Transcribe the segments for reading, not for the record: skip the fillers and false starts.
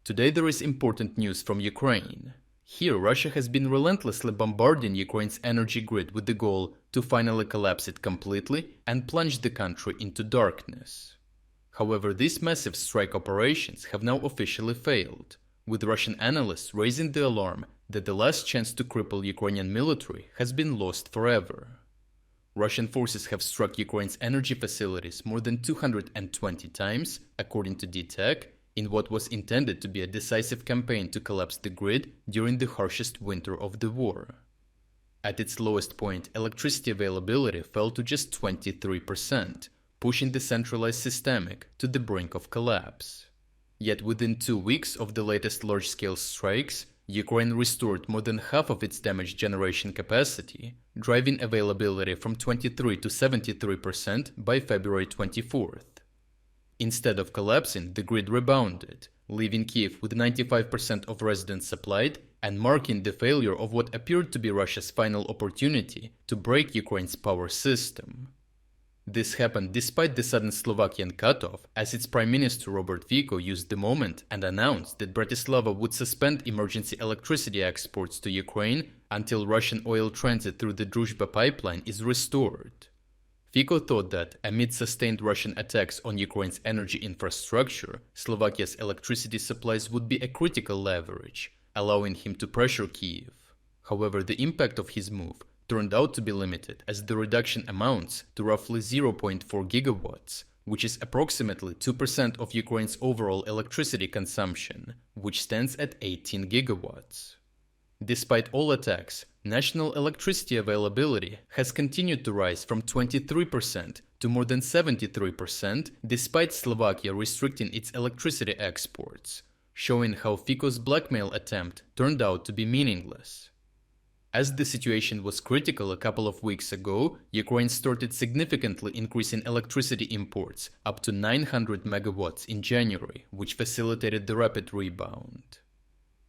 Today there is important news from Ukraine. Here, Russia has been relentlessly bombarding Ukraine's energy grid with the goal to finally collapse it completely and plunge the country into darkness. However, these massive strike operations have now officially failed, with Russian analysts raising the alarm that the last chance to cripple Ukrainian military has been lost forever. Russian forces have struck Ukraine's energy facilities more than 220 times, according to D-tek, in what was intended to be a decisive campaign to collapse the grid during the harshest winter of the war. At its lowest point, electricity availability fell to just 23%, pushing the centralized systemic to the brink of collapse. Yet within 2 weeks of the latest large-scale strikes, Ukraine restored more than half of its damaged generation capacity, driving availability from 23 to 73% by February 24th. Instead of collapsing, the grid rebounded, leaving Kyiv with 95% of residents supplied and marking the failure of what appeared to be Russia's final opportunity to break Ukraine's power system. This happened despite the sudden Slovakian cutoff, as its Prime Minister Robert Fico used the moment and announced that Bratislava would suspend emergency electricity exports to Ukraine until Russian oil transit through the Druzhba pipeline is restored. Fico thought that, amid sustained Russian attacks on Ukraine's energy infrastructure, Slovakia's electricity supplies would be a critical leverage, allowing him to pressure Kyiv. However, the impact of his move turned out to be limited, as the reduction amounts to roughly 0.4 gigawatts, which is approximately 2% of Ukraine's overall electricity consumption, which stands at 18 gigawatts. Despite all attacks, national electricity availability has continued to rise from 23% to more than 73% despite Slovakia restricting its electricity exports, showing how Fico's blackmail attempt turned out to be meaningless. As the situation was critical a couple of weeks ago, Ukraine started significantly increasing electricity imports up to 900 megawatts in January, which facilitated the rapid rebound.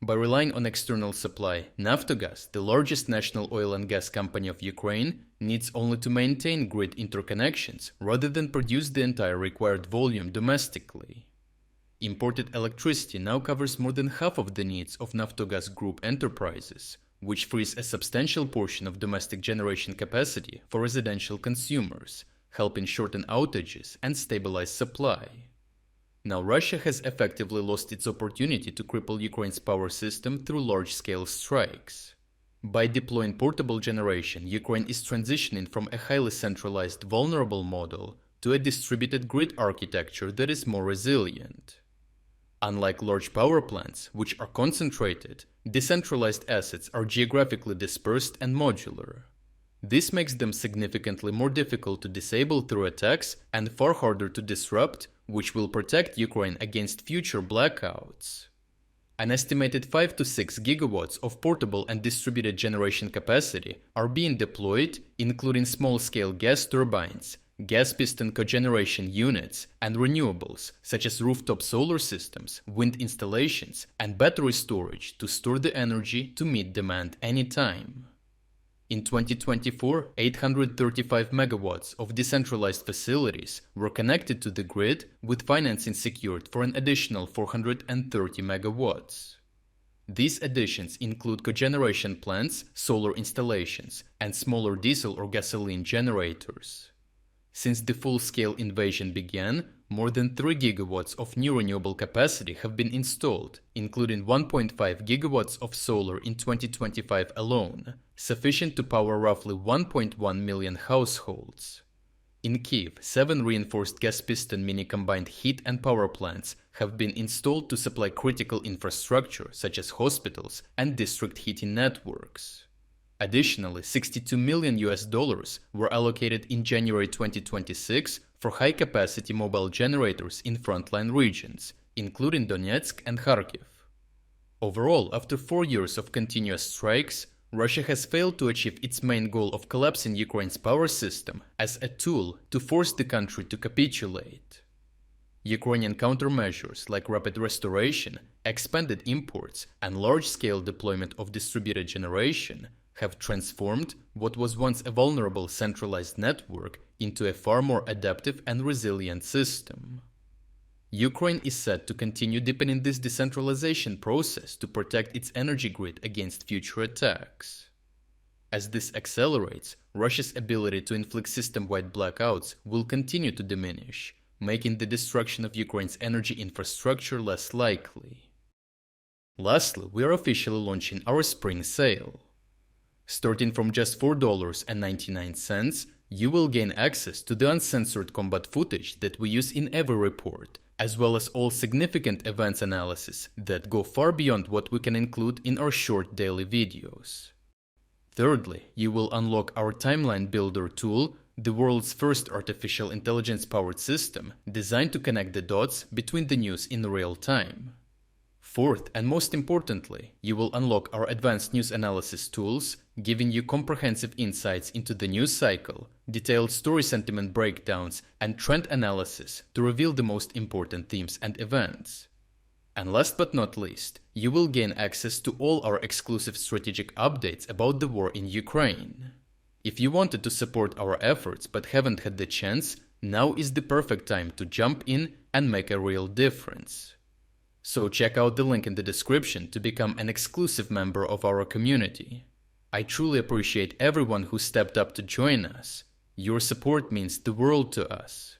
By relying on external supply, Naftogaz, the largest national oil and gas company of Ukraine, needs only to maintain grid interconnections rather than produce the entire required volume domestically. Imported electricity now covers more than half of the needs of Naftogaz Group enterprises, which frees a substantial portion of domestic generation capacity for residential consumers, helping shorten outages and stabilize supply. Now Russia has effectively lost its opportunity to cripple Ukraine's power system through large-scale strikes. By deploying portable generation, Ukraine is transitioning from a highly centralized, vulnerable model to a distributed grid architecture that is more resilient. Unlike large power plants, which are concentrated, decentralized assets are geographically dispersed and modular. This makes them significantly more difficult to disable through attacks and far harder to disrupt, which will protect Ukraine against future blackouts. An estimated 5 to 6 gigawatts of portable and distributed generation capacity are being deployed, including small-scale gas turbines, gas piston cogeneration units, and renewables such as rooftop solar systems, wind installations, and battery storage to store the energy to meet demand anytime. In 2024, 835 megawatts of decentralized facilities were connected to the grid, with financing secured for an additional 430 megawatts. These additions include cogeneration plants, solar installations, and smaller diesel or gasoline generators. Since the full-scale invasion began, more than 3 gigawatts of new renewable capacity have been installed, including 1.5 gigawatts of solar in 2025 alone, sufficient to power roughly 1.1 million households. In Kyiv, 7 reinforced gas piston mini-combined heat and power plants have been installed to supply critical infrastructure such as hospitals and district heating networks. Additionally, $62 million were allocated in January 2026 for high-capacity mobile generators in frontline regions, including Donetsk and Kharkiv. Overall, after 4 years of continuous strikes, Russia has failed to achieve its main goal of collapsing Ukraine's power system as a tool to force the country to capitulate. Ukrainian countermeasures like rapid restoration, expanded imports, and large-scale deployment of distributed generation have transformed what was once a vulnerable centralized network into a far more adaptive and resilient system. Ukraine is set to continue deepening this decentralization process to protect its energy grid against future attacks. As this accelerates, Russia's ability to inflict system-wide blackouts will continue to diminish, making the destruction of Ukraine's energy infrastructure less likely. Lastly, we are officially launching our spring sale. Starting from just $4.99, you will gain access to the uncensored combat footage that we use in every report, as well as all significant events analysis that go far beyond what we can include in our short daily videos. Thirdly, you will unlock our timeline builder tool, the world's first artificial intelligence-powered system designed to connect the dots between the news in real time. Fourth, and most importantly, you will unlock our advanced news analysis tools, giving you comprehensive insights into the news cycle, detailed story sentiment breakdowns, and trend analysis to reveal the most important themes and events. And last but not least, you will gain access to all our exclusive strategic updates about the war in Ukraine. If you wanted to support our efforts but haven't had the chance, now is the perfect time to jump in and make a real difference. So check out the link in the description to become an exclusive member of our community. I truly appreciate everyone who stepped up to join us. Your support means the world to us.